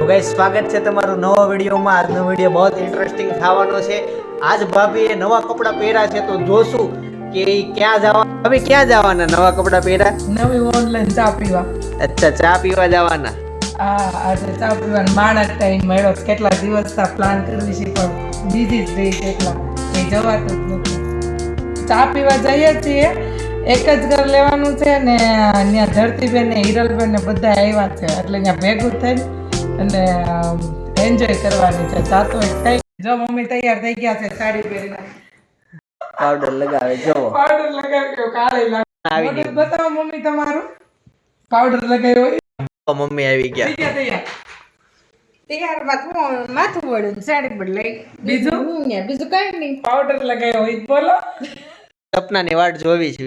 Guys સ્વાગત છે તમારું નવા વિડીયોમાં। આજનો વિડીયો બહુ ઇન્ટરેસ્ટિંગ થવાનો છે। આજ ભાભીએ નવા કપડા પહેર્યા છે તો જોશું કે ક્યાં જવા। ભાભી ક્યાં જવાના નવા કપડા પહેર્યા? નવી ઓનલાઈન ચા પીવા। અચ્છા, ચા પીવા જવાના। આજે ચા પીવાનો માણસ ટાઈમ મળ્યો। કેટલા દિવસથી પ્લાન કરવી છે પણ બીજી જ રહી છે, એટલા કઈ જવાતું જ નથી। ચા પીવા જઈએ છીએ, એક જ ઘર લેવાનું છે ને ત્યાં ધરતીબેન ને હિરલબેન ને બધા આવ્યા છે, એટલે ત્યાં ભેગું થઈને અને એન્જોય કરવાની છે। ચા તો કઈ જો મમ્મી તૈયાર થઈ ગયા છે, સાડી પહેરીને પાવડર લગાવે જો પાવડર લગાવ્યો, કાળી આવી લાગે। ગઈ। બતાવો મમ્મી તમારું પાવડર લગાવ્યો। મમ્મી આવી ગયા। તૈયાર માથું વળ્યું, સાડી બદલાઈ, બીજું બીજું કઈ નહીં, પાવડર લગાવ્યો હોય બોલો। સપનાની વાટ જોવી છે।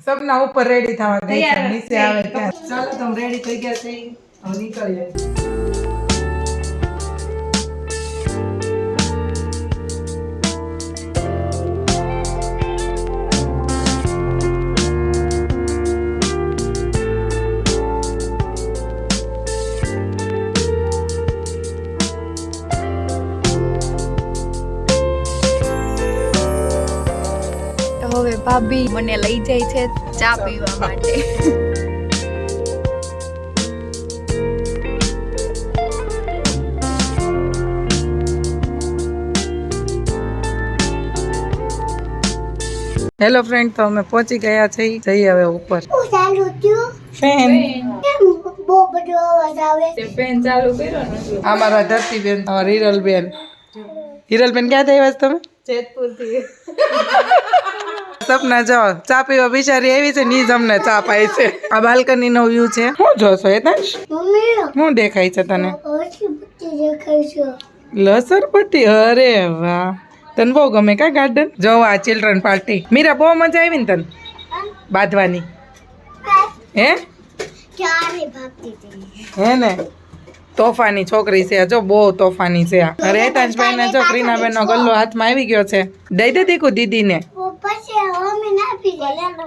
સપના ઉપર રેડી થવા ગઈ છે, તૈયાર નીચે આવે ત્યાં। ચાલો તમે રેડી થઈ ગયા છે, હવે નીકળીએ। હવે ભાભી મને લઈ જાય છે ચા પીવા માટે। હેલો ફ્રેન્ડ, તો અમે પહોંચી ગયા છીએ, જઈએ હવે ઉપર। ફેન ફેન ચાલુ કર્યો ને અમારા ધરતીબેન, અમારા હિરલબેન। હિરલબેન ક્યાંથી આવ્યા છો તમે? જેતપુર થી। સપના જો ચા પીવા બિચારી આવી છે, ની જ અમને ચા પાઈ છે। આ બાલ્કની નો વ્યૂ છે। શું જોશો હેતાંશ? શું દેખાય છે તને? લસર પટ્ટી? અરે વાહ, તને બહુ ગમે કા ગાર્ડન? જો આ ચિલ્ડ્રન પાર્ટી, મીરા બહુ મજા આવી ને તને બાંધવાની? હે હે ને? તોફાની છોકરી છે જો, બહુ તોફાની છે આ। અરે હેતાંશભાઈ ને જો ક્રીનાબેન નો ગલ્લો હાથમાં આવી ગયો છે, દઈ દે દીકુ દીદી ને।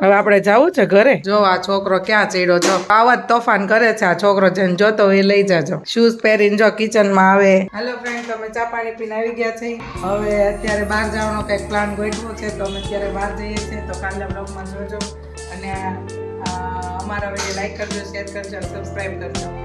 હવે આપણે જવું છે ઘરે। જો આ છોકરો ક્યાં ચડ્યો, જો આવા જ તોફાન કરે છે આ છોકરો, જેને જોતો હોય એ લઈ જાજો। શૂઝ પહેરીને જો કિચન માં આવે। હેલો ફ્રેન્ડ, તમે ચા પાણી પીને આવી ગયા છે, હવે અત્યારે બહાર જવાનો કઈક પ્લાન ગોઠવો છે, તો અમે અત્યારે બહાર જઈએ છીએ। તો કાલે બ્લોગમાં જોજો અને અમારા વિડીયો લાઈક કરજો, શેર કરજો, સબસ્ક્રાઈબ કરજો।